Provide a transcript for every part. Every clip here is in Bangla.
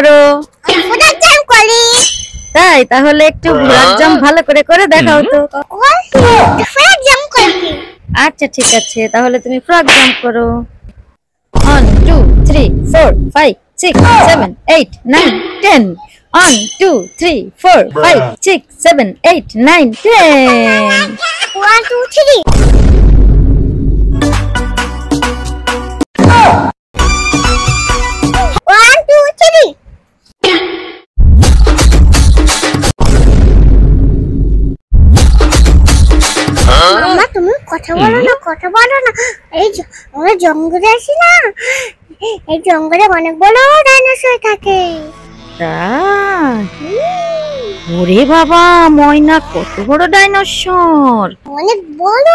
করো? ফ্রগ জাম্প করি। তাই? তাহলে একটু ফ্রগ জাম্প ভালো করে করে দেখাও তো। ফ্রগ জাম্প করি। আচ্ছা ঠিক আছে, তাহলে তুমি ফ্রগ জাম্প করো। 1 2 3 4 5 6 7 8 9 10 1 2 3 4 5 6 7 8 9 10 1 2 3 1 2 3 মামা তুমি কথা বলো না এই আমরা জঙ্গলে আছি না, এই জঙ্গলে অনেক বড় ডাইনোসর থাকে। ওরে বাবা ময়না, কত বড় ডাইনোসর! অনেক বড়।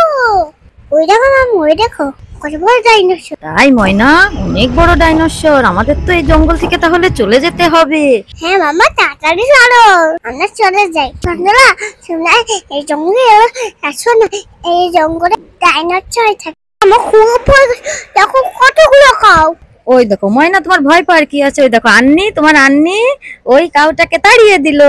ওই দেখো মামা, ওই দেখো কত বড় ডাইনোসর। তাই ময়না, অনেক বড় ডাইনোসর। আমাদের তো এই জঙ্গল থেকে তাহলে চলে যেতে হবে। হ্যাঁ মামা, তাড়াতাড়ি চলো, আমরা চলে যাই। চন্দনা শুনে এই জঙ্গলে আসো না, এই জঙ্গলে ডাইনোসর থাকে। আমার খুব ভয়, দেখো কতগুলো খাও। ওই দেখো ময়না, তোমার ভয় পাওয়ার কি আছে? ওই দেখো আন্নি, তোমার আন্নি ওই কাউটাকে তাড়িয়ে দিল।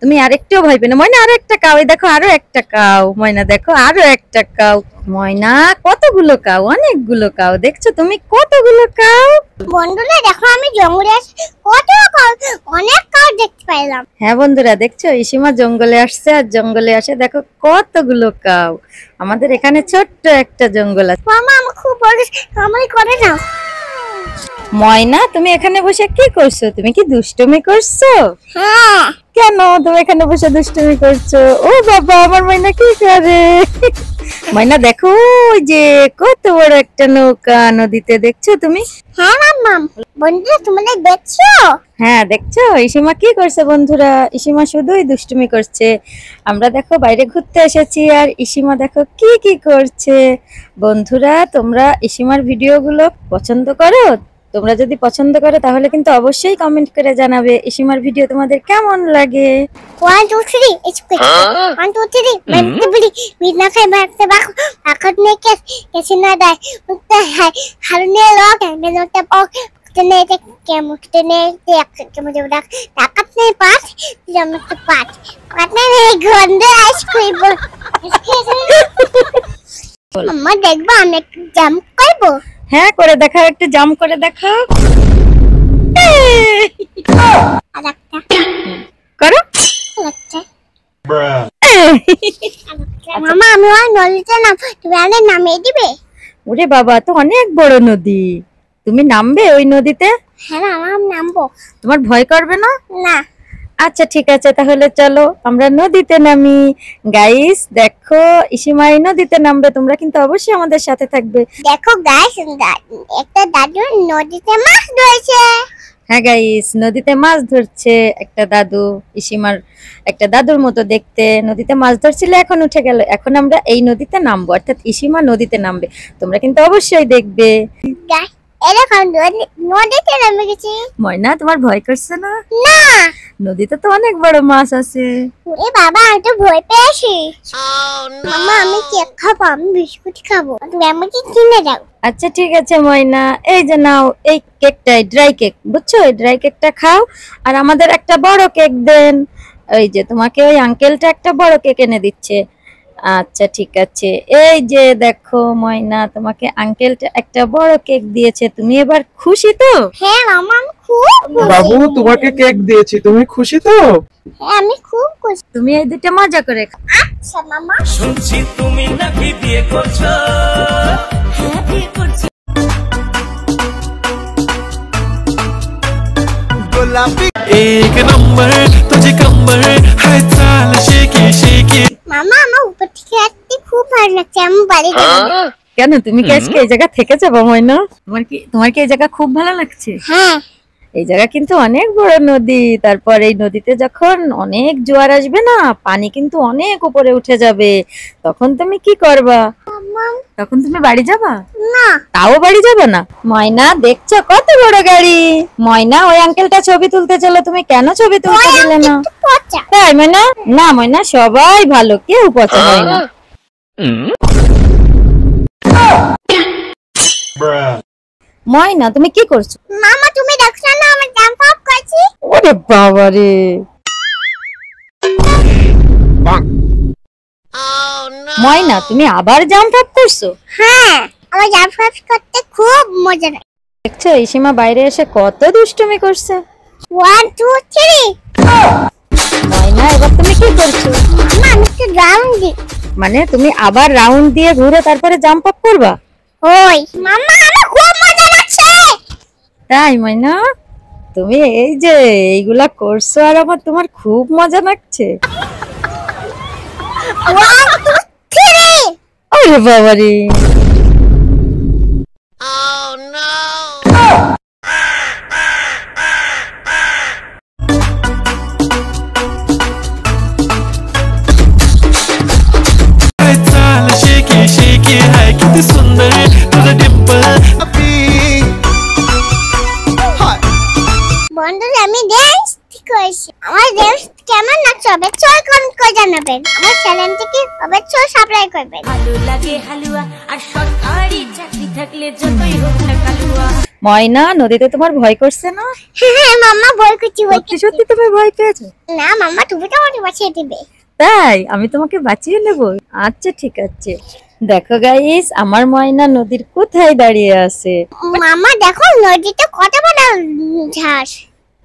তুমি আরেকটু ভয় পেও না ময়না, আরো একটা কাউ। এই দেখো আরো একটা কাউ। ময়না দেখো আরো একটা কাউ। ময়না কতগুলো কাউ, অনেকগুলো কাউ। দেখছো তুমি কতগুলো কাউ? বন্ধুরা দেখো, আমি জঙ্গলে আসি, কত কাউ, অনেক কাউ দেখতে পেলাম। হ্যাঁ বন্ধুরা দেখছো, ইসিমা জঙ্গলে আসছে, আর জঙ্গলে আসে দেখো কতগুলো কাউ। আমাদের এখানে ছোট্ট একটা জঙ্গল আছে। মামা আমার খুব বড়, আমায় করে নাও। ময়না তুমি এখানে বসে কি করছো? তুমি কি দুষ্টুমি করছো? হ্যাঁ। কেন তুমি এখানে বসে দুষ্টুমি করছো? ও বাবা, আমার ময়না কি করে? ময়না দেখো, ওই যে কত বড় একটা নৌকা নদীতে, দেখছো তুমি? হ্যাঁ মাম্মা, বন্ধুরা তোমরা দেখছো? হ্যাঁ দেখছো ইসিমা কি করছে? বন্ধুরা ইসিমা শুধুই দুষ্টুমি করছে। আমরা দেখো বাইরে ঘুরতে এসেছি, আর ইসিমা দেখো কি কি করছে। বন্ধুরা তোমরা ইসিমার ভিডিওগুলো পছন্দ করো? তোমরা যদি পছন্দ করো তাহলে কিন্তু অবশ্যই কমেন্ট করে জানাবে ইসিমার ভিডিও তোমাদের কেমন লাগে। 1 2 3 it's quick. 1 2 3 mentally bina khai baakte bakat ne कैसे ना दाए मुक्ता है हरने लोग मैं लोग और तने के मुक्तने के मुझे बड़ा ताकत नहीं पास जब मुझे पास काटने नहीं गंदे आइसक्रीम मम्मा देखबा আমি জাম্প করব। হ্যাঁ করে দেখাও, একটু জাম্প করে দেখাও। আরেকটা করো। আরেকটা মামা আমি ওই নদীতে নাম, তুমি আগে নামিয়ে দিবে? ওরে বাবা, তো অনেক বড় নদী, তুমি নামবে ওই নদীতে? হ্যাঁ মামা আমি নামবো। তোমার ভয় করবে না? না। আচ্ছা ঠিক আছে, তাহলে চলো আমরা নদীতে নামি। গাইস দেখো ইসিমা এই নদীতে নামবে, তোমরা কিন্তু অবশ্যই আমাদের সাথে থাকবে। দেখো গাইস, একটা দাদু নদীতে মাছ ধরেছে। হ্যাঁ গাইস, নদীতে মাছ ধরছে একটা দাদু। ইসিমার একটা দাদুর মতো দেখতে, নদীতে মাছ ধরছিল, এখন উঠে গেল। এখন আমরা এই নদীতে নামবো, অর্থাৎ ইসিমা নদীতে নামবে। তোমরা কিন্তু অবশ্যই দেখবে। গাইস এরকম নদীতে নেমে গেছি। ময়না তোমার ভয় করছে না? না, নদীতে তো অনেক বড় মাছ আছে। ওরে বাবা আমি তো ভয় পেয়েছি। মামা আমি কেক খাবো, আমি বিস্কুট খাবো, তুমি আমাকে কিনে দাও। আচ্ছা ঠিক আছে ময়না, এই যে নাও এই কেকটাই, ড্রাই কেক, বুঝছো? এই ড্রাই কেকটা খাও, আর আমাদের একটা বড় কেক দেন। ওই যে তোমাকে ওই আঙ্কেলটা একটা বড় কেক এনে দিচ্ছে। আচ্ছা ঠিক আছে, এই যে দেখো ময়না, তোমাকে আঙ্কেলটা একটা বড় কেক দিয়েছে। তুমি এবার খুশি তো? হ্যাঁ মামা আমি খুব খুশি। বাবু তোমাকে কেক দিয়েছি, তুমি খুশি তো? হ্যাঁ আমি খুব খুশি। তুমি এই দুটো মজা করে খাও। আচ্ছা মামা। শুনছি তুমি নাকি বিয়ে করছো? হ্যাঁ বিয়ে করছি। গোলাপি এক নম্বর তুঝে কম্বর হায় চাল শেকি শেকি। মামা আমার উপর থেকে আসতে খুব ভালো লাগছে, আমি বাড়ি যাবো। কেন তুমি কি আজকে এই জায়গা থেকে যাবো ময়না? তোমার কি এই জায়গা খুব ভালো লাগছে? হ্যাঁ। এই জায়গা কিন্তু অনেক বড় নদী, তারপর এই নদীতে যখন অনেক জোয়ার আসবে না, পানি কিন্তু অনেক উপরে উঠে যাবে, তখন তুমি কি করবা? তখন তুমি বাড়ি যাবা? না। তাও বাড়ি যাবে না? ময়না দেখছো কত বড় গাড়ি। ময়না ওই আঙ্কেলটা ছবি তুলতে চলো, তুমি কেন ছবি তুলতে দিলে না? পচা। তাই ময়না? না ময়না, সবাই ভালো, কেউ পচা হয় না। ময়না তুমি কি করছো? মামা তুমি দেখছো না আমি জাম্প আপ করছি? ওরে বাবা রে, ময়না তুমি আবার জাম্প আপ করছো? হ্যাঁ, আমার জাম্প আপ করতে খুব মজা লাগে। দেখছো ইসিমা বাইরে এসে কত দুষ্টুমি করছে। 1 2 3। ময়না এবার তুমি কি করছো? মামা আমি একটু রাউন্ড দিই। মানে তুমি আবার রাউন্ড দিয়ে ঘুরে তারপরে জাম্প আপ করবা? ওই মামা আমার খুব মজা লাগছে। তাই ময়না, তুমি এই যে এইগুলা করছো আর আমার তোমার খুব মজা লাগছে। 1 2 3। ওরে বাবা রে, हाय चाल शेकी शेकी हाय किती सुंदर तुझं डिंपल বন্ধুরা আমি ডান্স করেছি। আমার ডান্স কেমন লাগছে অবশ্যই কমেন্ট করে জানাবেন। আমার চ্যানেলটিকে অবশ্যই সাবস্ক্রাইব করবেন। ভালো লাগে হালুয়া আর সরকারি চাকরি থাকলে যতই হোক না কালুয়া। ময়না নদীতে তোমার ভয় করছে না? হ্যাঁ মাম্মা বই করছি সত্যি সত্যি তুমি ভয় পেয়েছো? না মাম্মা তুমি তো আমাকে বাঁচিয়ে দিবে। তাই আমি তোমাকে বাঁচিয়ে নেব। আচ্ছা ঠিক আছে। দেখো গাইস, আমার ময়না নদীর কোথায় দাঁড়িয়ে আছে। মাম্মা দেখো নদীতে কত বড় ঝাঁস।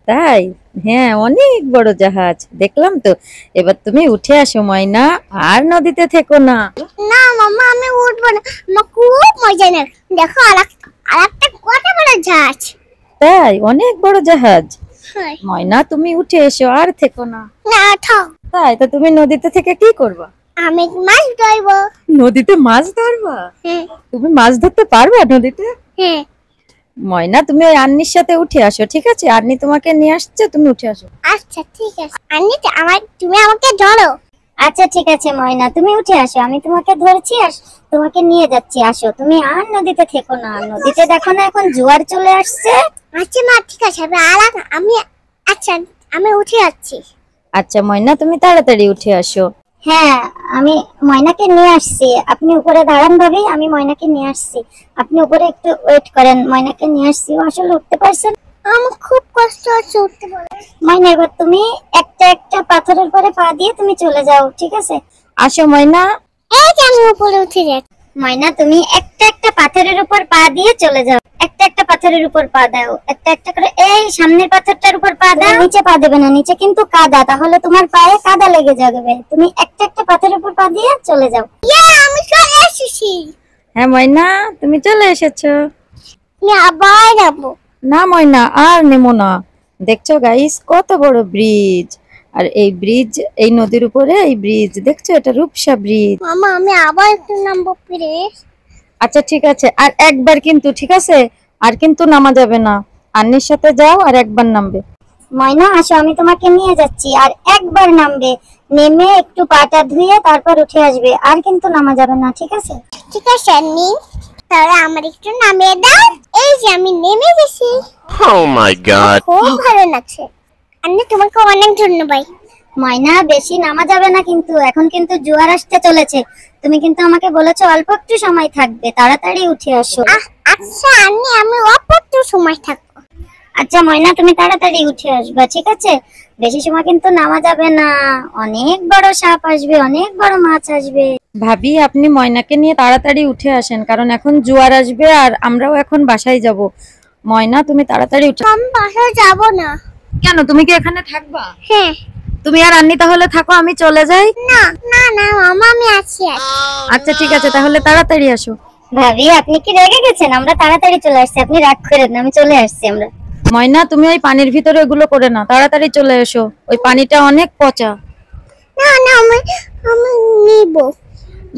তাই? হ্যাঁ, অনেক বড় জাহাজ দেখলাম তো। এবার তুমি উঠে আসো ময়না, আর নদীতে থেকো না। না মাম্মা আমি উঠবো না, আমার খুব মজা লাগে। দেখো আরেকটা কত বড় ঝাঁস। তাই? অনেক বড় জাহাজ। হ্যাঁ। ময়না তুমি উঠে এসো, আর থেকো না। না থাক, তাই তো তুমি নদীতে থেকে কি করবা? আমি মাছ ধরবো। নদীতে মাছ ধরবা? হ্যাঁ তুমি মাছ ধরতে পারবা নদীতে? হ্যাঁ। ময়না তুমি ওই আন্নির সাথে উঠে আসো, ঠিক আছে? আন্নি তোমাকে নিয়ে আসছে, তুমি উঠে আসো। আচ্ছা ঠিক আছে, তুমি আমাকে ধরো। আচ্ছা ঠিক আছে ময়না, তুমি উঠে আসো, আমি তোমাকে ধরছি আর তোমাকে নিয়ে যাচ্ছি। আসো, তুমি আর নদীতে থেকো না। নদীতে দেখো না এখন জোয়ার চলে আসছে। আচ্ছা মা ঠিক আছে, আচ্ছা আমি উঠে যাচ্ছি। আচ্ছা ময়না তুমি তাড়াতাড়ি উঠে আসো। হ্যাঁ, আমি ময়নাকে নিয়ে আসছি। আপনি উপরে দাঁড়ান ভাবি, আমি ময়নাকে নিয়ে আসছি। আপনি উপরে একটু ওয়েট করেন, ময়নাকে নিয়ে আসছি। ও আসলে উঠতে পারছেন। আমার খুব কষ্ট হচ্ছে উঠতে বলে। ময়না এবার তুমি একটা একটা পাথরের পরে পা দিয়ে তুমি চলে যাও, ঠিক আছে? আসো ময়না। এই যে আমি উপরে উঠে যাচ্ছি। ময়না তুমি একটা একটা পাথরের উপর পা দিয়ে চলে যাও। একটা একটা পাথরের উপর পা দাও, একটা একটা করে। এই সামনের পাথরটার উপর পা দাও। নিচে পা দেবে না, নিচে কিন্তু কাদা, তাহলে তোমার পায়ে কাদা লেগে যাবে। তুমি একটা একটা পাথরের উপর পা দিয়ে চলে যাও। আমি চলে এসেছি। হ্যাঁ ময়না তুমি চলে এসেছো। আমি আবার যাবো। না ময়না আর নেমো না। দেখছো গাইস কত বড় ব্রিজ, আর এই ব্রিজ, এই নদীর উপরে এই ব্রিজ দেখছো, এটা রূপসা ব্রিজ। মামা আমি আবার একটু নামবো প্লিজ। আচ্ছা ঠিক আছে, আর একবার কিন্তু, ঠিক আছে? আর কিন্তু নামা যাবে না। আন্নির সাথে যাও আর একবার নামবে। ময়না আসো, আমি তোমাকে নিয়ে যাচ্ছি। আর একবার নামবে, নেমে একটু পাটা ধুয়ে তারপর উঠে আসবে। আর কিন্তু নামা যাবে না, ঠিক আছে? ঠিক আছে আন্নি, তাহলে আমার একটু নামিয়ে দাও। এই যে আমি নেমে গেছি। Oh my god. খুব ভালো লাগছে আন্নি, তোমাকে অনেক ধন্যবাদ। ময়না বেশি নামা যাবে না কিন্তু, এখন কিন্তু জোয়ার আসতে চলেছে। তুমি কিন্তু আমাকে বলেছো অল্প একটু সময় থাকবে, তাড়াতাড়ি উঠে আসো। আচ্ছা আন্নি, আমি অল্প একটু সময় থাকবো। আচ্ছা ময়না তুমি তাড়াতাড়ি উঠে আসবে, ঠিক আছে? বেশি সময় কিন্তু নামা যাবে না, অনেক বড় সাপ আসবে, অনেক বড় মাছ আসবে। ভাবি আপনি ময়নাকে নিয়ে তাড়াতাড়ি উঠে আসেন, কারণ এখন জোয়ার আসবে আর আমরাও এখন বাসায় যাব। ময়না তুমি তাড়াতাড়ি উঠে। আমি বাসায় যাবো না। কেন, তুমি কি এখানে থাকবা? হ্যাঁ। তুমি আর আন্নি তাহলে থাকো, আমি চলে যাই। না না না মামা, আমি আছি। আচ্ছা ঠিক আছে, তাহলে তাড়াতাড়ি আসো। ভাবি আপনি কি রেগে গেছেন? আমরা তাড়াতাড়ি চলে আসছি, আপনি রাগ করেন না, আমি চলে আসছি আমরা। ময়না তুমি ওই পানির ভিতরে এগুলো করে না, তাড়াতাড়ি চলে এসো। ওই পানিটা অনেক পচা। না না আমি নিব।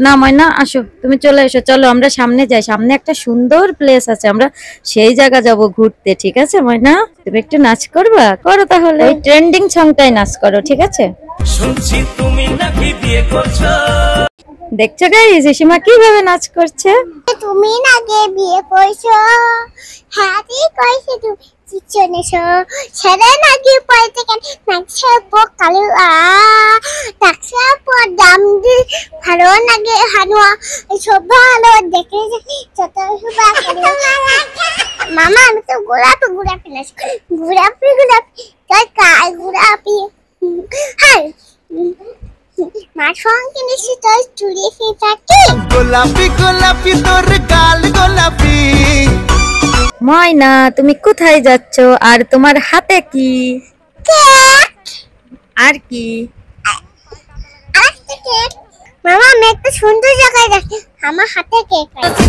না ময়না আসো, তুমি চলে এসো। চলো আমরা সামনে যাই, সামনে একটা সুন্দর প্লেস আছে, আমরা সেই জায়গা যাব ঘুরতে, ঠিক আছে? ময়না তুমি একটু নাচ করবা? করো তাহলে, ওই ট্রেন্ডিং সংটাই নাচ করো, ঠিক আছে? শুনছি তুমি নাকি বিয়ে করছো। দেখছো গাইস ইসিমা কিভাবে নাচ করছে। তুমি নাকি বিয়ে করছো? হ্যাঁ ঠিক কইছো তুমি। চিচনেছো ছেড়ে নাকি পড়তে কেন নাচছে পো কালু নাচছে পো দাম দি ভালো লাগে হানুয়া সব ভালো দেখে যত সুবা মামা আমি তো গোলাপি নাচ গোলাপি তাই কালগুড়াপি হাই মার সঙ্গে নিশ্চয় তোর চুরি ফিটাকি গোলাপি গোলাপি তোর গাল গোলাপি। ময়না তুমি কোথায় যাচ্ছ আর তোমার হাতে কি? কেক আর কি? আরেকটা কেক মামা আমি একটা সুন্দর জায়গায় যাচ্ছি আমার হাতে কেক আছে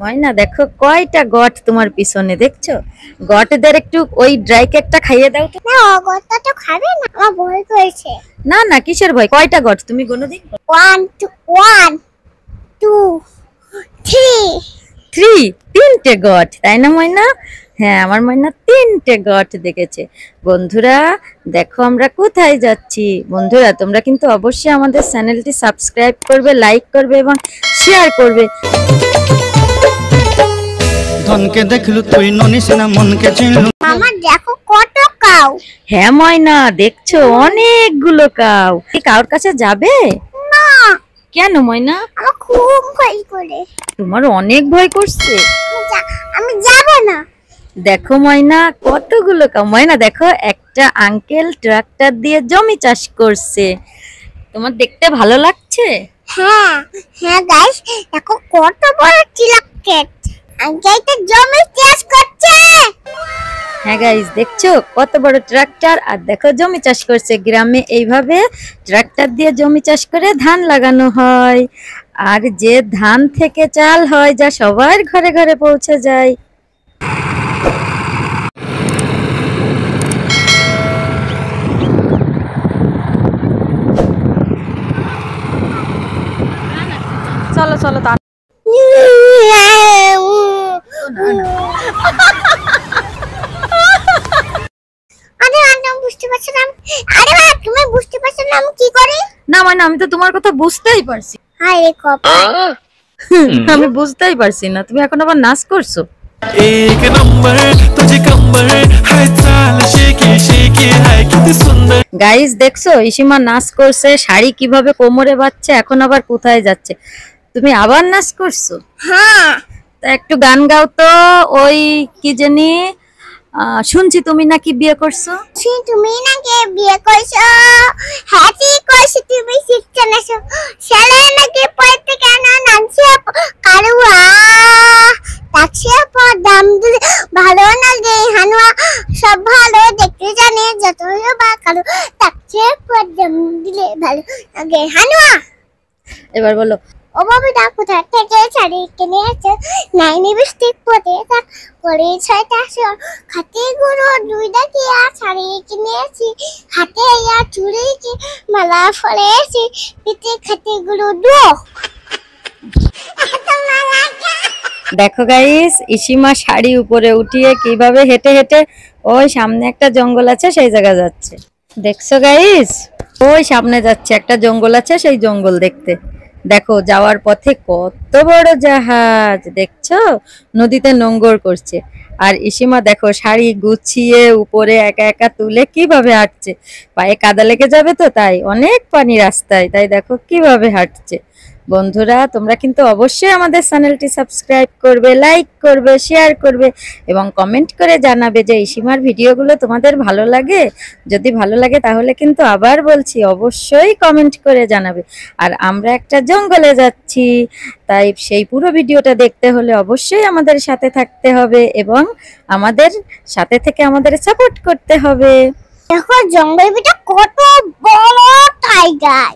ময়না দেখো কয়টা গট তোমার পিছনে, দেখছো? গটদের একটু ওই ড্রাই কেকটা খাইয়ে দাও তো। না অগত্যা তো খাবে না আমার ভয় করেছে না না কিসের ভয়, কয়টা গট তুমি গোনো দিন? 1 2 3 তিনটে গট, তাই না ময়না? হ্যাঁ আমার ময়না তিনটে গট দেখেছে। বন্ধুরা দেখো আমরা কোথায় যাচ্ছি। বন্ধুরা তোমরা কিন্তু অবশ্যই আমাদের চ্যানেলটি সাবস্ক্রাইব করবে, লাইক করবে এবং শেয়ার করবে। ধনকে দেখলু তুই ননিস না মনকে চিনলু। মামা দেখো কত কাউ হ্যাঁ ময়না দেখছো অনেকগুলো কাউ। কি কাউর কাছে যাবে না কেন ময়না? আমার খুব ভয় করে তোমার অনেক ভয় করছে? আমি যাব না দেখো ময়না কতগুলো কাউ। ময়না দেখো একটা আঙ্কেল ট্রাক্টর দিয়ে জমি চাষ করছে, তোমার দেখতে ভালো লাগছে? হ্যাঁ হ্যাঁ গাইস দেখো কত বড় চিলাকেট আঙ্কেলটা জমি চাষ করছে। হ্যাঁ গাইস দেখছো কত বড় ট্রাক্টর আর দেখো জমি চাষ করছে। গ্রামে এইভাবে ট্রাক্টর দিয়ে জমি চাষ করে ধান লাগানো হয় আর যে ধান থেকে চাল হয় যা সবার ঘরে ঘরে পৌঁছে যায়। চলো চলো আরে আমি বুঝতে পারছি না আরে ভাই তুমি বুঝতে পারছো না আমি কি করি? না মানে আমি তো তোমার কথা বুঝতেই পারছি। আরে কপাল আমি বুঝতেই পারছি না, তুমি এখন আবার নাচ করছো। एक नंबर तुझे कंबर है चाल शेकी शेकी है कितनी सुंदर। গাইস দেখছো ইসিমা নাচ করছে, শাড়ি কিভাবে কোমরে বাঁধছে, এখন আবার কোথায় যাচ্ছে। তুমি আবার নাচ করছো? হ্যাঁ তা একটু গান গাও তো। ওই কি জানি শুনছি তুমি নাকি বিয়ে করছো। তুমি নাকি বিয়ে করছো? হ্যাঁ ঠিক করছি তুমি শিখছো না ছেলে নাকি পড়তে কেন নাচছে কারুয়া তাছে পর দাম দিলে ভালো লাগে হানুয়া সব ভালো দেখতে জানে যতই বা কারু তাছে পর দাম দিলে ভালো লাগে হানুয়া। এবার বলো ও বাবুটা কোথা থেকে শাড়ি কিনে আছে নাইনি বৃষ্টি পরে থাক পরে ছয়টা খাতে গুঁড়ো দুইটা কি আর শাড়ি কিনেছি হাতে আর চুড়ি কি মালা ফলেছি পিঠে খাতে গুঁড়ো দো। দেখো গাইস ইসিমা শাড়ি উপরে উঠিয়ে কিভাবে হেঁটে হেঁটে ওই সামনে একটা জঙ্গল আছে সেই জায়গা যাচ্ছে। দেখছো গাইস ওই সামনে যাচ্ছে একটা জঙ্গল আছে সেই জঙ্গল দেখতে। দেখো যাওয়ার পথে কত বড় জাহাজ, দেখছো নদীতে নোঙ্গর করছে। আর ইসিমা দেখো শাড়ি গুছিয়ে উপরে একা একা তুলে কিভাবে হাঁটছে, পায়ে কাদা লেগে যাবে তো তাই অনেক পানি রাস্তায়, তাই দেখো কিভাবে হাঁটছে। বন্ধুরা তোমরা কিন্তু অবশ্যই আমাদের চ্যানেলটি সাবস্ক্রাইব করবে, লাইক করবে, শেয়ার করবে এবং কমেন্ট করে জানাবে যে ইসিমার ভিডিওগুলো তোমাদের ভালো লাগে। যদি ভালো লাগে তাহলে কিন্তু আবার বলছি অবশ্যই কমেন্ট করে জানাবে। আর আমরা একটা জঙ্গলে যাচ্ছি, তাই সেই পুরো ভিডিওটা দেখতে হলে অবশ্যই আমাদের সাথে থাকতে হবে এবং আমাদের সাথে থেকে আমাদের সাপোর্ট করতে হবে। দেখো জঙ্গল ভিতরে কত বড় টাইগার।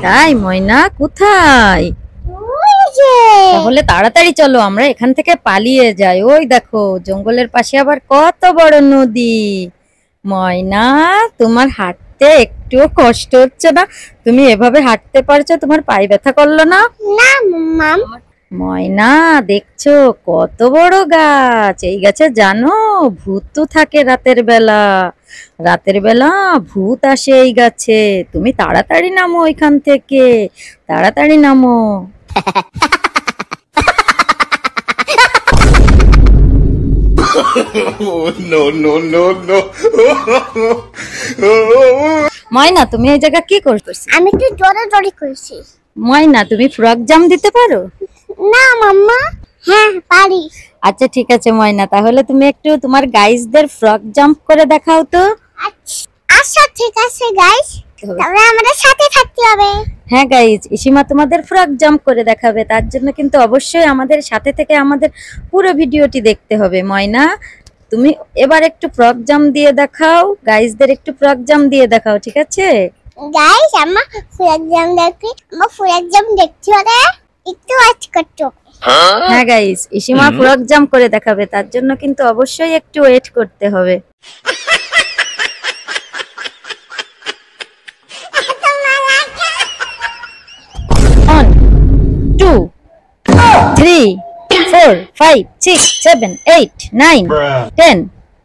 তাই ময়না কোথায়? তাহলে তাড়াতাড়ি চলো আমরা এখান থেকে পালিয়ে যাই। ওই দেখো জঙ্গলের পাশে আবার কত বড় নদী। ময়না তোমার হাঁটতে একটুও কষ্ট হচ্ছে না? তুমি এভাবে হাঁটতে পারছো, তোমার পায়ে ব্যথা করলো না? না মাম ময়না দেখছো কত বড় গাছ, এই গাছে জানো ভূত তো থাকে রাতের বেলা। রাতের বেলা ভূত আসে এই গাছে। তুমি তাড়াতাড়ি নামো ওইখান থেকে, তাড়াতাড়ি নামো। No no no no ময়না তুমি এই জায়গা কি করতেছ? আমি একটু জোরে জোরে করেছি। ময়না তুমি ফ্রক জাম দিতে পারো? না মাম্মা, হ্যাঁ পারি। আচ্ছা ঠিক আছে ময়না, তাহলে তুমি একটু তোমার গাইসদের ফ্রক জাম্প করে দেখাও তো। আচ্ছা ঠিক আছে গাইস, তাহলে আমাদের সাথে থাকতে হবে। হ্যাঁ গাইজ, ইসিমা তোমাদের ফ্রক জাম্প করে দেখাবে, তার জন্য কিন্তু অবশ্যই আমাদের সাথে থেকে আমাদের পুরো ভিডিওটি দেখতে হবে। ময়না তুমি এবার একটু ফ্রক জাম্প দিয়ে দেখাও, গাইজদের একটু ফ্রক জাম্প দিয়ে দেখাও, ঠিক আছে? গাইস আমার ফুল এক্সাম দেখি, আমার ফুল এক্সাম দেখতে হলে একটু ওয়েট করতে হবে। হ্যাঁ গাইজ, ইসিমা ফ্রক জাম্প করে দেখাবে, তার জন্য কিন্তু অবশ্যই একটু ওয়েট করতে হবে। 1 2 3 4 5 6 7 8 9 10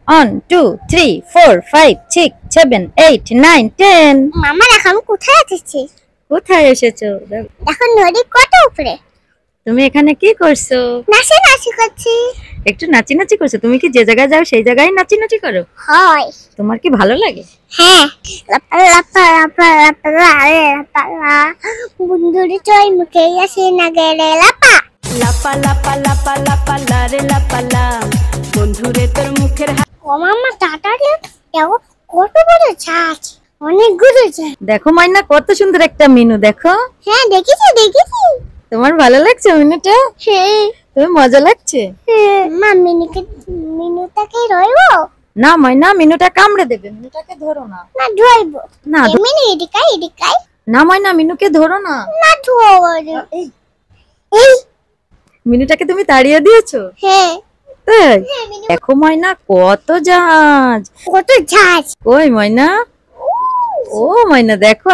1 2 3 4 5 6 7 8 9 10 মামা এখন কোথায় আছিস? কোথায় এসেছো? এখন নদী কত উপরে? তুমি এখানে কি করছো? নাচি নাচি করছি। একটু নাচি নাচি করছো? তুমি কি যে জায়গায় যাও সেই জায়গায় নাচি নাচি করো? হয়। তোমার কি ভালো লাগে? হ্যাঁ। লাপা লাপা লাপা লাপা লাপা লাপা বন্ধুরে চই মুখে আসে না গেলে লাপা লাপা লাপা লাপা লাপা লারে লাপা লা, বন্ধুরে তোর মুখের ও মামা তাড়াতাড়ি দেখো কত বড় ছাঁচ, অনেকগুলো ছাঁচ। দেখো মাইনা কত সুন্দর একটা মিনু, দেখো। হ্যাঁ দেখেছি দেখেছি। তোমার ভালো লাগছে মিনুটা? হ্যাঁ। তুমি মজা লাগছে? মা মিনুটাকে রইবো না মাইনা, মিনুটা কামড়ে দেবে, মিনুটাকে ধরো না। না ধরবো না মিনু এদিকাই এদিকাই। না মাইনা, মিনুকে ধরো না। না ধরবো। এই মিনুটাকে তুমি তাড়িয়ে দিয়েছো? হ্যাঁ। তাই? দেখো ময়না কত জাহাজ। কত ঝাঁজ। ওই ময়না, ও ময়না দেখো,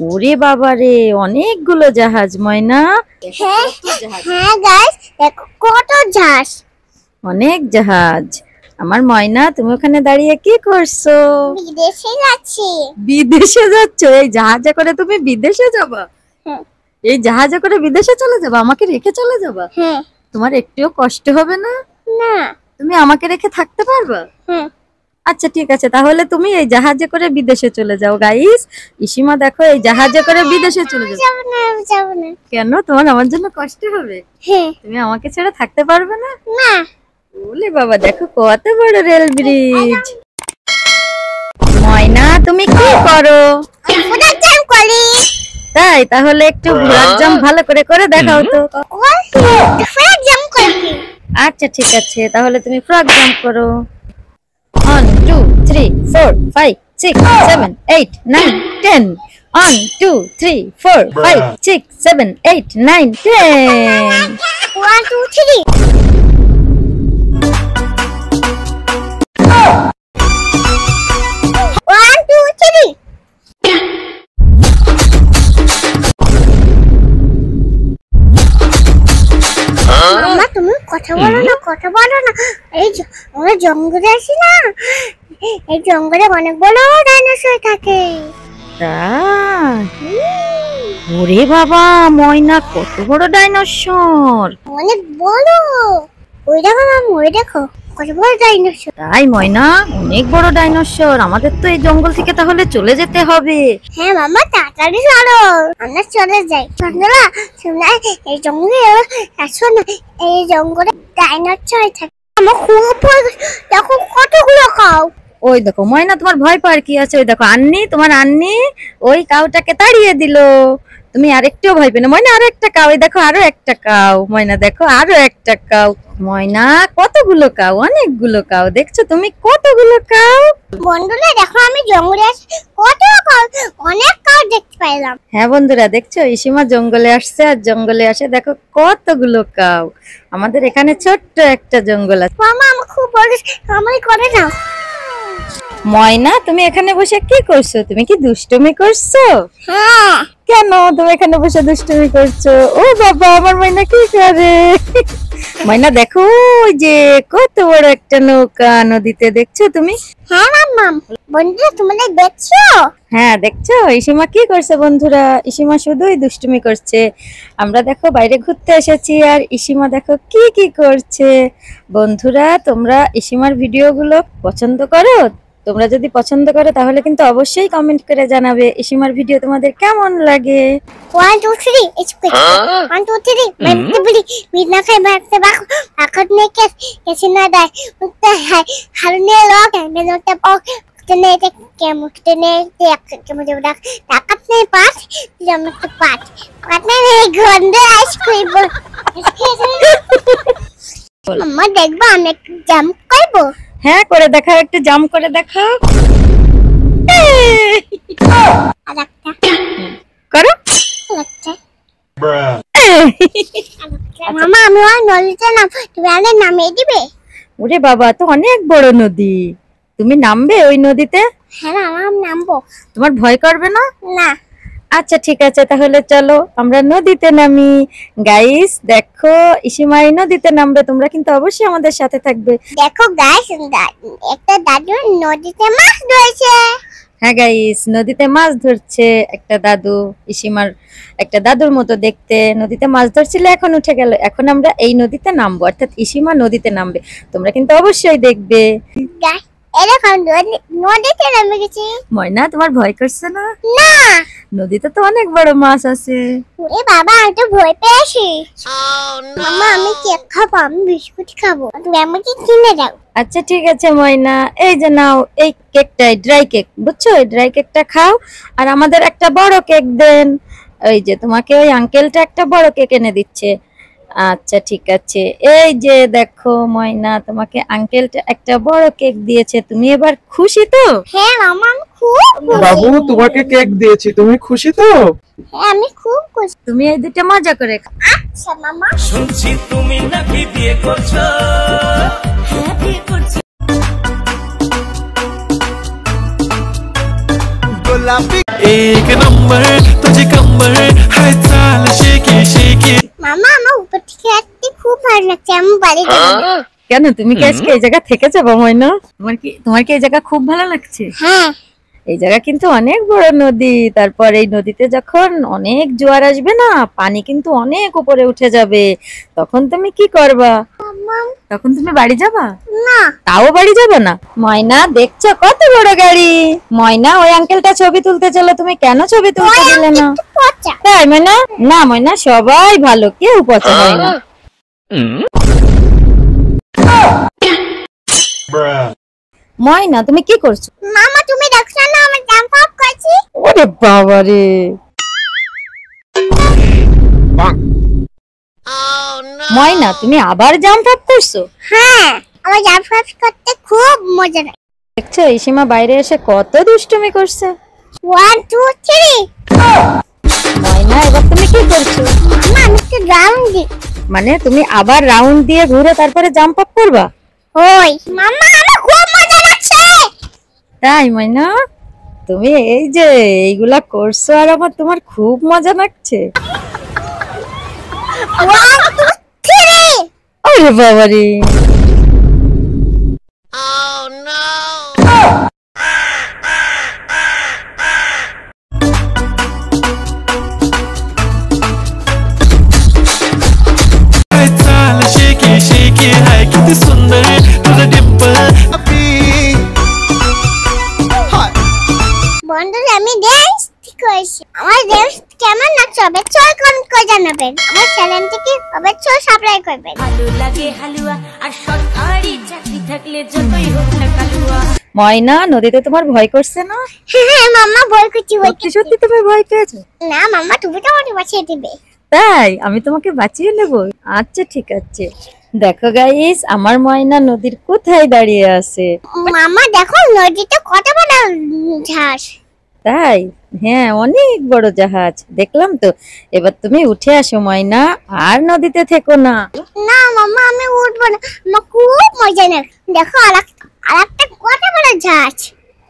ওরে বাবা রে, অনেকগুলো জাহাজ ময়না। হ্যাঁ হ্যাঁ গাইস দেখো কত ঝাঁজ, অনেক জাহাজ। আমার ময়না তুমি ওখানে দাঁড়িয়ে কি করছো? বিদেশে যাচ্ছি। বিদেশে যাচ্ছ? এই জাহাজে করে তুমি বিদেশে যাবা? হ্যাঁ। এই জাহাজে করে বিদেশে চলে যাবা? আমাকে রেখে চলে যাবা? হ্যাঁ। তোমার একটুও কষ্ট হবে না? না। তুমি আমাকে রেখে থাকতে পারবা? হ্যাঁ। আচ্ছা ঠিক আছে, তাহলে তুমি এই জাহাজে করে বিদেশে চলে যাও। গাইস, ইসিমা দেখো এই জাহাজে করে বিদেশে চলে যাও। যাবো না যাবো না। কেন? তোমার আমার জন্য কষ্ট হবে? হ্যাঁ। তুমি আমাকে ছেড়ে থাকতে পারবে না? না। ওলে বাবা, দেখো কত বড় রেল ব্রিজ। ময়না তুমি কি করো? ওটা জাম করি। তাই? তাহলে একটু ঘোড়ার জাম্প ভালো করে করে দেখাও তো। ফ্রক জাম করি। আচ্ছা ঠিক আছে, তাহলে তুমি ফ্রক জাম্প করো। 1 2 3 4 5 6 7 8 9 10 1 2 3 4 5 6 7 8 9 10 1 2 3 1 2 3 মামা তুমি কথা বলো না, কথা বলো না। এই আমরা জঙ্গলে আছি না, এই জঙ্গলে অনেক বড় ডাইনোসর থাকে। তাই? ওরে বাবা ময়না, কত বড় ডাইনোসর! অনেক বড়। ওই দেখো মামা, ওই দেখো কত বড় ডাইনোসর। তাই ময়না, অনেক বড় ডাইনোসর। আমাদের তো এই জঙ্গল থেকে তাহলে চলে যেতে হবে। হ্যাঁ মামা তাড়াতাড়ি চলো, আমরা চলে যাই। চন্দনা শুনে এই জঙ্গলে আসো না, এই জঙ্গলে ডাইনোসর থাকে। আমার খুব ভয়, দেখো কতগুলো খাও। ওই দেখো ময়না, তোমার ভয় পাওয়ার কি আছে? ওই দেখো আন্নি, তোমার আন্নি ওই কাউটাকে তাড়িয়ে দিল। তুমি আরেকটু ভয় পেলে ময়না, আরো একটা কাউ। এই দেখো আরো একটা কাউ। ময়না দেখো আরো একটা কাউ। ময়না কতগুলো কাউ, অনেকগুলো কাউ। দেখছো তুমি কতগুলো কাউ? বন্ধুরা দেখো আমি জঙ্গলে আছি, কত কাউ, অনেক কাউ দেখতে পাইলাম। হ্যাঁ বন্ধুরা দেখছো, ইসিমা জঙ্গলে আসছে, আর জঙ্গলে আসে দেখো কতগুলো কাউ। আমাদের এখানে ছোট্ট একটা জঙ্গল আছে। মামা আমার খুব বড়, আমার করে নাও। ময়না তুমি এখানে বসে কি করছো? তুমি কি দুষ্টুমি করছো? হ্যাঁ। কেন তুমি এখানে বসে দুষ্টুমি করছো? ও বাবা, আমার ময়না কি করে? ময়না দেখো ওই যে কত বড় একটা নৌকা নদীতে, দেখছো তুমি? হ্যাঁ মাম্মা, বন্ধুরা তোমরা দেখছো? হ্যাঁ দেখছো ইসিমা কি করছে বন্ধুরা? ইসিমা শুধুই দুষ্টুমি করছে। আমরা দেখো বাইরে ঘুরতে এসেছি, আর ইসিমা দেখো কি কি করছে। বন্ধুরা তোমরা ইসিমার ভিডিওগুলো পছন্দ করো? তোমরা যদি পছন্দ করো তাহলে কিন্তু অবশ্যই কমেন্ট করে জানাবে ইসিমার ভিডিও তোমাদের কেমন লাগে। 1 2 3 it's quick 1 2 3 मैं बड़ी मीना खाई बैठते बाकत ने कैसे ना दाए मुक्ता है हरने लोग हैं मैं लोग तब और मुक्तने ते क्या मुक्तने ते के मुझे बड़ा ताकत नहीं पास जब मुक्त पास पाटने नहीं गंदे आइसक्रीम मम्मा देख बा मैं जम करबो। হ্যাঁ করে দেখাও, একটু জাম্প করে দেখাও। लगता করো। लगता মামা আমি ওই নদীতে নাম তুমি আলে নামে দিবে? ওরে বাবা, তো অনেক বড় নদী, তুমি নামবে ওই নদীতে? হ্যাঁ মামা আমি নামবো। তোমার ভয় করবে না? না। আচ্ছা ঠিক আছে, তাহলে চলো আমরা নদীতে নামি। গাইস দেখো ইসিমা এই নদীতে নামবে, তোমরা কিন্তু অবশ্যই আমাদের সাথে থাকবে। দেখো গাইস একটা দাদু নদীতে মাছ ধরেছে। হ্যাঁ গাইস, নদীতে মাছ ধরছে একটা দাদু, ইসিমার একটা দাদুর মতো দেখতে, নদীতে মাছ ধরছিল, এখন উঠে গেল। এখন আমরা এই নদীতে নামবো, অর্থাৎ ইসিমা নদীতে নামবে, তোমরা কিন্তু অবশ্যই দেখবে। গাইস এরকম নদীতে নেমে গেছি। ময়না তোমার ভয় করছে না? না। নদীতে তো অনেক বড় মাছ আছে। এ বাবা আমি তো ভয় পেয়েছি। মামা আমি কেক খাবো, আমি বিস্কুট খাবো, তুমি আমাকে কিনে দাও। আচ্ছা ঠিক আছে ময়না, এই যে নাও এই কেকটাই, ড্রাই কেক, বুঝছো? এই ড্রাই কেকটা খাও, আর আমাদের একটা বড় কেক দেন। ওই যে তোমাকে ওই আঙ্কেলটা একটা বড় কেক এনে দিচ্ছে। আচ্ছা ঠিক আছে, এই যে দেখো ময়না, তোমাকে আঙ্কেলটা একটা বড় কেক দিয়েছে, তুমি এবার খুশি তো? হ্যাঁ মামা আমি খুব খুশি। বাবু তোমাকে কেক দিয়েছি, তুমি খুশি তো? হ্যাঁ আমি খুব খুশি। তুমি এই দুটো মজা করে খাও। আচ্ছা মামা। শুনছি তুমি নাকি বিয়ে করছো। হ্যাঁ বিয়ে করছি। एक नंबर तुझे कमर है चाल शेकी शेकी। মামা আমার উপর থেকে আসতে খুব ভালো লাগছে, আমি বাড়ি যাবো। কেন, তুমি কি আজকে এই জায়গা থেকে যাবো ময়না? তোমার কি এই জায়গা খুব ভালো লাগছে? হ্যাঁ এই জায়গা কিন্তু অনেক বড় নদী, তারপর এই নদীতে যখন অনেক জোয়ার আসবে না, পানি কিন্তু অনেক উপরে উঠে যাবে, তখন তুমি কি করবা? তখন তুমি বাড়ি যাবা? না। তাও বাড়ি যাবে না? ময়না দেখছো কত বড় গাড়ি। ময়না ওই আঙ্কেলটা ছবি তুলতে চলো, তুমি কেন ছবি তুলতে দিলে না? পচা। তাই ময়না? না ময়না, সবাই ভালো, কেউ পচা হয় না। ময়না তুমি কি করছো? মামা তুমি দেখছো না আমি জাম্প আপ করছি? ওরে বাবা রে, ময়না তুমি আবার জাম্প আপ করছো? হ্যাঁ আমার জাম্প আপ করতে খুব মজা লাগে। দেখছো ইসিমা বাইরে এসে কত দুষ্টুমি করছে। 1 2 3 ময়না এবার তুমি কি করছো? মামা আমি একটু রাউন্ড দিই। মানে তুমি আবার রাউন্ড দিয়ে ঘুরে তারপরে জাম্প আপ করবা? ওই মামা আমার খুব মজা লাগছে। তাই ময়না, তুমি এই যে এইগুলা করছো আর আমার তোমার খুব মজা লাগছে। 1 2 3 আরে বাবা রে, है चाल शेकी शेकी है कितनी सुंदर तुझे डिंपल। বন্ধুরা আমি ডান্স করছি, আমার ডান্স কেমন লাগছে অবশ্যই কমেন্ট করে জানাবেন, আমার চ্যানেলটিকে অবশ্যই সাবস্ক্রাইব করবেন। ভালো লাগে হালুয়া আর সরকারি চাকরি থাকলে যতই হোক না কালুয়া। ময়না নদীতে তোমার ভয় করছে না? হ্যাঁ মামা বই করছি সত্যি সত্যি তুমি ভয় পেয়েছো? না মামা তুমি তো আমাকে বাঁচিয়ে দিবে। তাই আমি তোমাকে বাঁচিয়ে নেব। আচ্ছা ঠিক আছে, দেখো গাইস আমার ময়না নদীর কোথায় দাঁড়িয়ে আছে। মামা দেখো নদীতে কত বড় ঘাস। তাই? হ্যাঁ অনেক বড় জাহাজ, দেখলাম তো। এবার তুমি উঠে আসো ময়না, আর নদীতে থেকো না। না মামা আমি উঠবো না, আমার খুব মজা লাগে। দেখো আরেকটা কত বড় জাহাজ।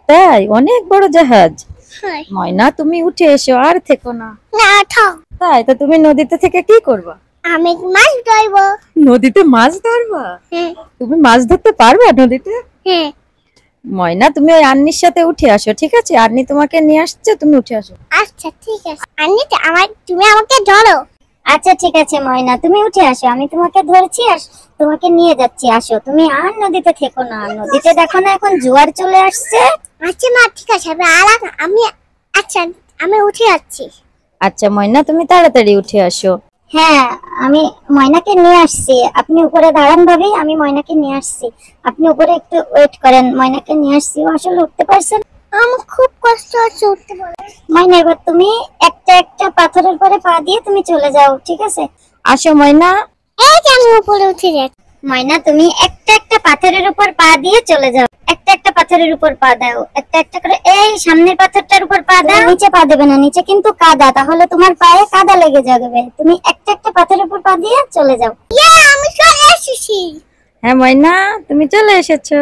তাই? অনেক বড় জাহাজ। হ্যাঁ। ময়না তুমি উঠে এসো, আর থেকো না। না থাক, তাই? তো তুমি নদীতে থেকে কি করবা? আমি মাছ ধরবো। নদীতে মাছ ধরবা? হ্যাঁ তুমি মাছ ধরতে পারবে নদীতে? হ্যাঁ। ময়না তুমি ওই আন্নির সাথে উঠে আসো, ঠিক আছে? আন্নি তোমাকে নিয়ে আসছে, তুমি উঠে আসো। আচ্ছা ঠিক আছে। তুমি আমাকে ধরো। আচ্ছা ঠিক আছে ময়না, তুমি উঠে আসো, আমি তোমাকে ধরছি আর তোমাকে নিয়ে যাচ্ছি। আসো, তুমি আর নদীতে থেকো না, নদীতে দেখো না এখন জোয়ার চলে আসছে। আচ্ছা মা ঠিক আছে, আমি আচ্ছা আমি উঠে যাচ্ছি। আচ্ছা ময়না, তুমি তাড়াতাড়ি উঠে আসো। হ্যাঁ, আমি ময়নাকে নিয়ে আসছি, আপনি উপরে দাঁড়ান ভাবি, আমি ময়নাকে নিয়ে আসছি, আপনি উপরে একটু ওয়েট করেন, ময়নাকে নিয়ে আসছি। ও আসলে উঠতে পারছেন, আমার খুব কষ্ট হচ্ছে উঠতে পারে। ময়না এবার তুমি একটা একটা পাথরের পরে পা দিয়ে তুমি চলে যাও, ঠিক আছে? আসো ময়না। এই যে আমি উপরে উঠে যাচ্ছি। ময়না তুমি একটা একটা পাথরের উপর পা দিয়ে চলে যাও, একটা একটা পাথরের উপর পা দাও, একটা একটা করে। এই সামনের পাথরটার উপর পা দাও, নিচে পা দেবে না, নিচে কিন্তু কাদা, তাহলে তোমার পায়ে কাদা লেগে যাবে। তুমি একটা একটা পাথরের উপর পা দিয়ে চলে যাও। আমি চলে এসেছি। হ্যাঁ ময়না, তুমি চলে এসেছো।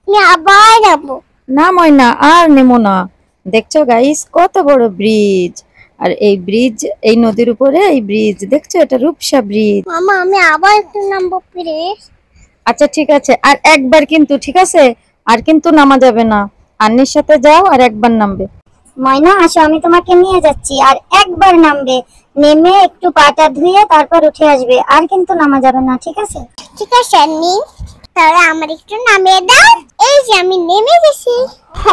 আমি আবার যাবো। না ময়না, আর নেমো না। দেখছো গাইস, কত বড় ব্রিজ, আর এই ব্রিজ, এই নদীর উপরে এই ব্রিজ, দেখছো এটা রূপসা ব্রিজ। মামা আমি আবার একটু নামবো প্লিজ। আচ্ছা ঠিক আছে, আর একবার কিন্তু, ঠিক আছে, আর কিন্তু নামা যাবে না। আন্নির সাথে যাও আর একবার নামবে। ময়না আসো, আমি তোমাকে নিয়ে যাচ্ছি, আর একবার নামবে, নেমে একটু পাটা ধুয়ে তারপর উঠে আসবে, আর কিন্তু নামা যাবে না, ঠিক আছে? ঠিক আছে আন্নি, তাহলে আমার একটু নামিয়ে দাও। এই যে আমি নেমে গেছি।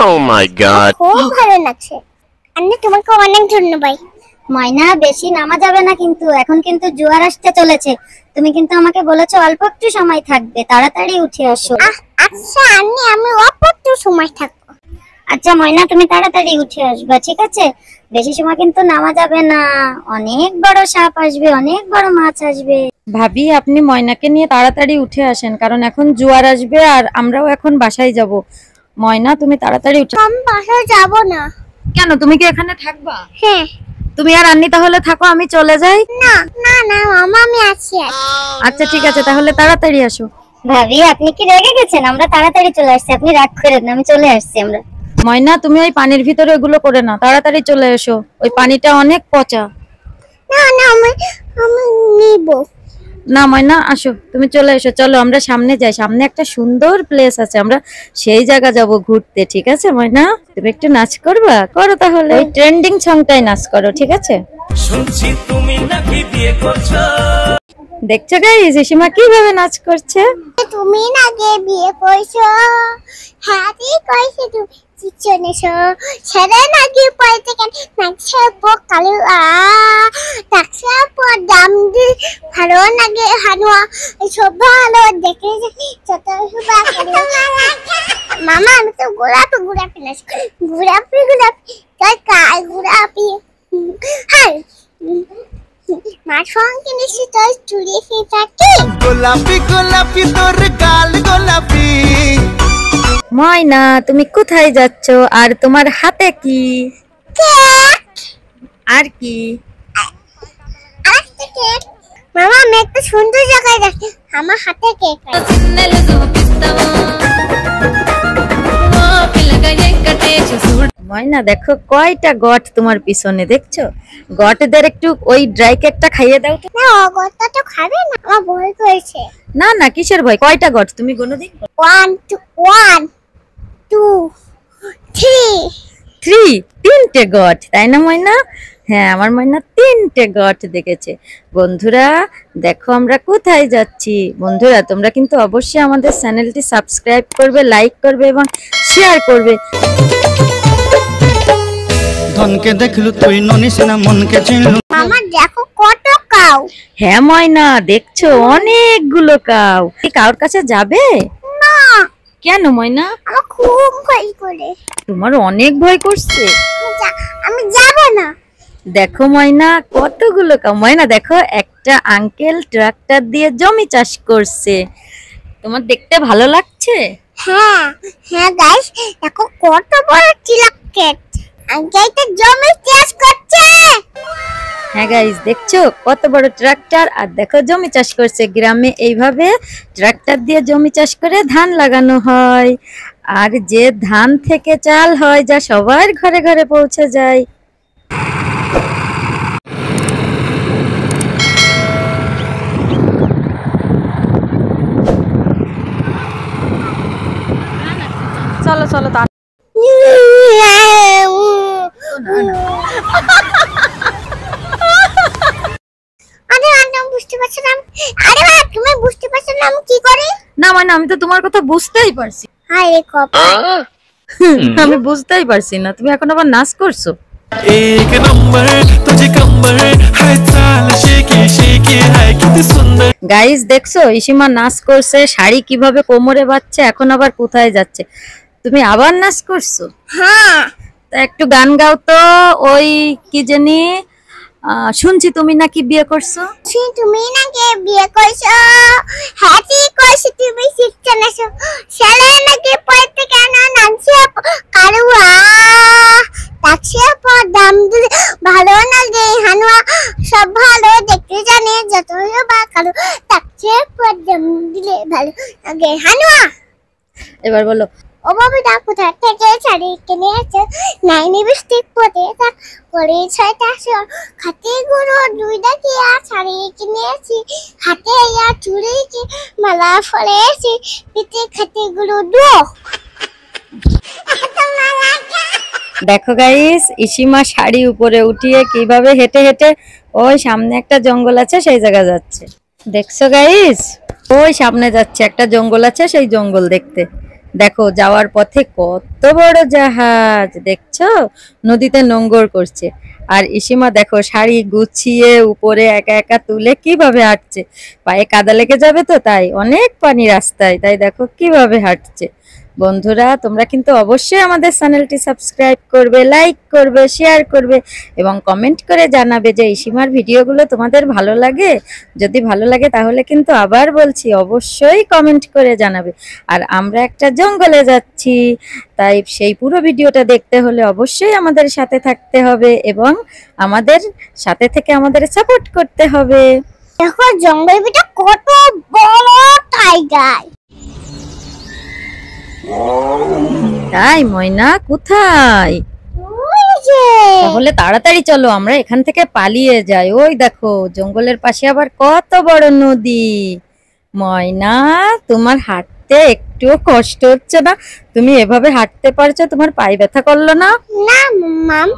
Oh my god. খুব ভালো লাগছে আন্নি, তোমাকে অনেক ধন্যবাদ। ময়না বেশি নামা যাবে না কিন্তু, এখন কিন্তু জোয়ার আসতে চলেছে। তুমি কিন্তু আমাকে বলেছো অল্প একটু সময় থাকবে, তাড়াতাড়ি উঠে আসো। আচ্ছা আন্নি, আমি অল্প একটু সময় থাকবো। আচ্ছা ময়না, তুমি তাড়াতাড়ি উঠে আসবে, ঠিক আছে? বেশি সময় কিন্তু নামা যাবে না, অনেক বড় সাপ আসবে, অনেক বড় মাছ আসবে। ভাবি, আপনি ময়নাকে নিয়ে তাড়াতাড়ি উঠে আসেন, কারণ এখন জোয়ার আসবে আর আমরাও এখন বাসায় যাব। ময়না, তুমি তাড়াতাড়ি উঠে। আমি বাসায় যাবো না। কেন, তুমি কি এখানে থাকবা? হ্যাঁ। তুমি আর আন্নি তাহলে থাকো, আমি চলে যাই। না না না মামা, আমি আছি। আচ্ছা ঠিক আছে, তাহলে তাড়াতাড়ি আসো। ভাবি আপনি কি রেগে গেছেন? আমরা তাড়াতাড়ি চলে আসছি, আপনি রাগ করেন না, আমি চলে আসছি আমরা। ময়না, তুমি ওই পানির ভিতরে এগুলো করে না, তাড়াতাড়ি চলে এসো, ওই পানিটা অনেক পচা। না না আমি নিব। না ময়না, আসো, তুমি চলে এসো। চলো আমরা সামনে যাই, সামনে একটা সুন্দর প্লেস আছে, আমরা সেই জায়গা যাব ঘুরতে, ঠিক আছে? ময়না, তুমি একটু নাচ করবা? করো তাহলে, ওই ট্রেন্ডিং সংটাই নাচ করো, ঠিক আছে? শুনছি তুমি নাকি বিয়ে করছো। দেখছো গাইস, সীমা কিভাবে নাচ করছে। তুমি নাকি বিয়ে করছো? হ্যাঁ ঠিক কইছো তুমি। চিচনেছো ছেড়ে নাকি পড়তে কেন নাচছে কালু নাচছে দাম দি ভালো লাগে হানুয়া সব ভালো দেখে যত সুবা মামা আমি তো গোলাপি গোলাপি নাচ গোলাপি গোলাপি তাই কাল গোলাপি হাই মা সঙ্গে নিশ্চয় তোর চুড়ি ফিটাকি গোলাপি গোলাপি তোর গাল গোলাপি। ময়না, তুমি কোথায় যাচ্ছ, আর তোমার হাতে কি? আর কি? মামা আমি একটা সুন্দর জায়গায় যাচ্ছি, আমার হাতে কেক ময়না দেখো কয়টা গট তোমার পিছনে, দেখছো? গটদের একটু ওই ড্রাই কেকটা খাইয়ে দাও তো। না অগত্যা তো খাবে না, আমার ভয় করেছে। না না, কিসের ভয়? কয়টা গট তুমি গুনো দিন। 1 2 3 3, 3টে গট, তাই না ময়না? হ্যাঁ, আমার ময়না 3টে গট দেখেছে। বন্ধুরা দেখো আমরা কোথায় যাচ্ছি। বন্ধুরা তোমরা কিন্তু অবশ্যই আমাদের চ্যানেলটি সাবস্ক্রাইব করবে, লাইক করবে এবং শেয়ার করবে। ধনকে দেখলু তুই ননিস না মনকে চিনলু। মামা দেখো কত কাউ। হ্যাঁ ময়না, দেখছো অনেকগুলো কাউ। এই কাউর কাছে যাবে না। কেন ময়না? আমার খুব ভয় করে। তোমার অনেক ভয় করছে? আমি যাব না। দেখো ময়না কতগুলো কাউ। ময়না দেখো, একটা আঙ্কেল ট্রাক্টর দিয়ে জমি চাষ করছে। তোমার দেখতে ভালো লাগছে? হ্যাঁ হ্যাঁ গাইস, দেখো কত বড় চিলাকেট আঙ্কেলটা জমি চাষ করছে। হ্যাঁ গাইস, দেখছো কত বড় ট্রাক্টর, আর দেখো জমি চাষ করছে। গ্রামে এইভাবে ট্রাক্টর দিয়ে জমি চাষ করে ধান লাগানো হয়, আর যে ধান থেকে চাল হয় যা সবার ঘরে ঘরে পৌঁছে যায়। চলো চলো আরে আমি বুঝতে পারছি না আরে মা তুমি বুঝতে পারছো না আমি কি করি না ময়না, আমি তো তোমার কথা বুঝতেই পারছি। হায় রে কপাল আমি বুঝতেই পারছি না, তুমি এখন আবার নাচ করছো। एक नंबर तुझे कंबर है चाल शेकी शेकी है कितनी सुंदर। গাইস দেখছো ইসিমা নাচ করছে, শাড়ি কিভাবে কোমরে বাঁধছে, এখন আবার কোথায় যাচ্ছে। তুমি আবার নাচ করছো? হ্যাঁ তা একটু গান গাও তো। ওই কি জানি শুনছি তুমি নাকি বিয়ে করছো। তুমি নাকি বিয়ে করছো হ্যাঁ ঠিক করছি তুমি শিখছো না ছেলে নাকি পড়তে কেন নাচছে কারুয়া তাছে পর দাম দিলে ভালো লাগে হানুয়া সব ভালো দেখতে জানে যতই বা কারু তাছে পর দাম দিলে ভালো লাগে হানুয়া। এবার বলো। ও বাবুটা কোথা থেকে শাড়ি কিনে আছে নাই লিপস্টিক পরে করে ছয়টা খাতে গুঁড়ো দুইটা কি আর শাড়ি কিনেছি হাতে আর চুড়ি কি মালা ফলেছি পিঠে খাতে গুঁড়ো দো। দেখো গাইস ইসিমা শাড়ি উপরে উঠিয়ে কিভাবে হেঁটে হেঁটে ওই সামনে একটা জঙ্গল আছে সেই জায়গা যাচ্ছে। দেখছো গাইস, ওই সামনে যাচ্ছে একটা জঙ্গল আছে, সেই জঙ্গল দেখতে। দেখো যাওয়ার পথে কত বড় জাহাজ, দেখছো নদীতে নোঙ্গর করছে। আর ইসিমা দেখো শাড়ি গুছিয়ে উপরে একা একা তুলে কিভাবে হাঁটছে, পায়ে কাদা লেগে যাবে তো, তাই অনেক পানি রাস্তায়, তাই দেখো কিভাবে হাঁটছে। বন্ধুরা তোমরা কিন্তু অবশ্যই আমাদের চ্যানেলটি সাবস্ক্রাইব করবে, লাইক করবে, শেয়ার করবে এবং কমেন্ট করে জানাবে যে ইসিমার ভিডিওগুলো তোমাদের ভালো লাগে। যদি ভালো লাগে তাহলে কিন্তু আবার বলছি অবশ্যই কমেন্ট করে জানাবে। আর আমরা একটা জঙ্গলে যাচ্ছি, তাই সেই পুরো ভিডিওটা দেখতে হলে অবশ্যই আমাদের সাথে থাকতে হবে এবং আমাদের সাথে থেকে আমাদের সাপোর্ট করতে হবে। দেখো জঙ্গল ভিতরে কত বড় টাইগার। তাই ময়না কোথায়? তাহলে তাড়াতাড়ি চলো আমরা এখান থেকে পালিয়ে যাই। ওই দেখো জঙ্গলের পাশে আবার কত বড় নদী। ময়না তোমার হাঁটতে একটুও কষ্ট হচ্ছে না? তুমি এভাবে হাঁটতে পারছো, তোমার পায়ে ব্যথা করলো না? না মাম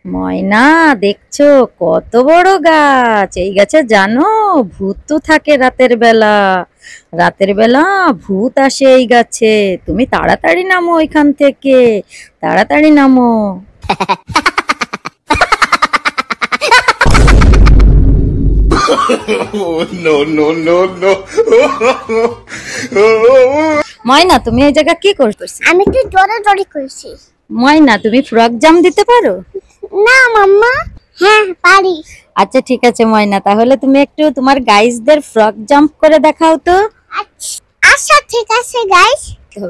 ময়না দেখছো কত বড় গাছ, এই গাছে জানো ভূত থাকে রাতের বেলা। রাতের বেলা ভূত আসে এই গাছে। তুমি তাড়াতাড়ি নামো ওইখান থেকে, তাড়াতাড়ি নামো। no, no, no, no. ময়না তুমি এই জায়গা কি করতেছো? আমি তো দৌড়াদৌড়ি করছি। ময়না তুমি ফ্রক জাম দিতে পারো? না মাম্মা হ্যাঁ পারি। আচ্ছা ঠিক আছে ময়না, তাহলে তুমি একটু তোমার গাইসদের ফ্রক জাম্প করে দেখাও তো। আচ্ছা ঠিক আছে গাইস,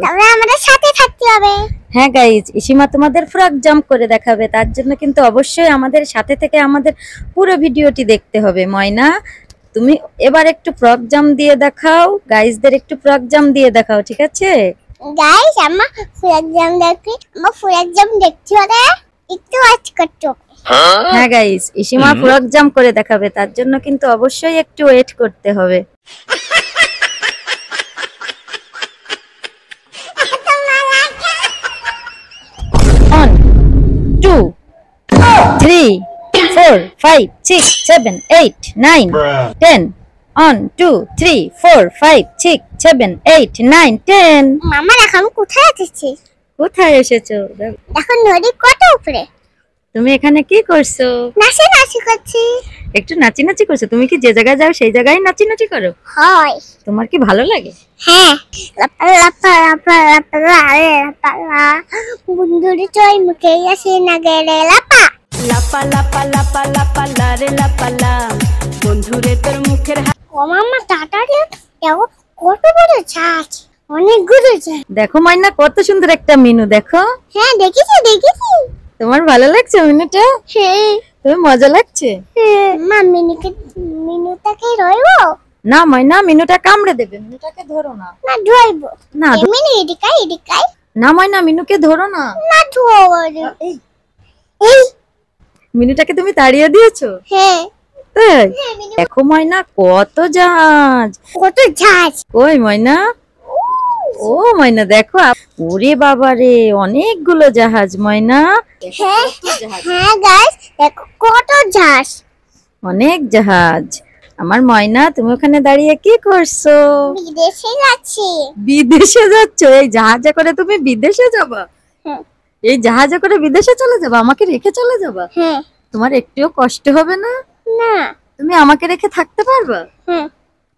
তাহলে আমাদের সাথে থাকতে হবে। হ্যাঁ গাইজ ইসিমা তোমাদের ফ্রক জাম্প করে দেখাবে, তার জন্য কিন্তু অবশ্যই আমাদের সাথে থেকে আমাদের পুরো ভিডিওটি দেখতে হবে। ময়না তুমি এবার একটু ফ্রক জাম্প দিয়ে দেখাও, গাইজদের একটু ফ্রক জাম্প দিয়ে দেখাও, ঠিক আছে? গাইস আমার ফুল এক্সাম দেখি, আমার ফুল এক্সাম দেখতে হলে একটু ওয়েট করতে হবে। হ্যাঁ গাইজ ইসিমা ফ্রক জাম্প করে দেখাবে, তার জন্য কিন্তু অবশ্যই একটু ওয়েট করতে হবে। 1 2 3 4 5 6 7 8 9 10 1 2 3 4 5 6 7 8 9 10 মামা এখন কোথায় আছিস? কোথায় এসেছো? এখন নদী কত উপরে। তুমি এখানে কি করছো? নাচি নাচি করছি। একটু নাচি নাচি করছো? তুমি কি যে জায়গায় যাও সেই জায়গায় নাচি নাচি করো? হয়। তোমার কি ভালো লাগে? হ্যাঁ লাপা লাপা লাপা লাপা লাপা লাপা বন্ধুরে চই মুখে আসে না গেলে লাপা লাপা লাপা লাপা লাপা লারে লাপা লা বন্ধুরে তোর মুখের ও মামা টাটারে দেখো কত বড় ছাচ, অনেকগুলো ছাচ। দেখো ময়না কত সুন্দর একটা মিনু, দেখো। হ্যাঁ দেখেছি দেখেছি। তোমার ভালো লাগছে মিনুটা? হ্যাঁ তুমি মজা লাগছে? মা মিনুটাকে রইবো না ময়না মিনুটা কামড়ে দেবে, মিনুটাকে ধরো না। না ধরবো না মিনু এদিকাই এদিকাই। না ময়না মিনুকে ধরো না। না ধরবো। এই মিনুটাকে তুমি তাড়িয়ে দিয়েছো? হ্যাঁ তাই? দেখো ময়না কত জাহাজ। কত ছাচ। ওই ময়না, ও ময়না দেখো, ওরে বাবা রে অনেকগুলো জাহাজ ময়না। হ্যাঁ হ্যাঁ গাইস দেখো কত জাহাজ। অনেক জাহাজ। আমার ময়না, তুমি ওখানে দাঁড়িয়ে কি করছো? বিদেশে যাচ্ছি। বিদেশে যাচ্ছ? এই জাহাজে করে তুমি বিদেশে যাবা? হ্যাঁ। এই জাহাজে করে বিদেশে চলে যাবা? আমাকে রেখে চলে যাবা? হ্যাঁ। তোমার একটুও কষ্ট হবে না? না। তুমি আমাকে রেখে থাকতে পারবা? হ্যাঁ।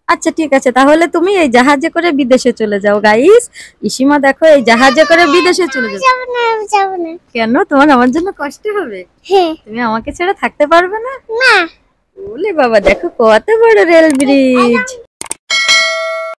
আচ্ছা ঠিক আছে, তাহলে তুমি এই জাহাজে করে বিদেশে চলে যাও। গাইস, ইসিমা দেখো এই জাহাজে করে বিদেশে চলে যাবে। যাবো না, যাবো না। কেন? তোমার আমার জন্য কষ্ট হবে? হ্যাঁ। তুমি আমাকে ছেড়ে থাকতে পারবে না? না। ওলে বাবা, দেখো কত বড় রেল ব্রিজ।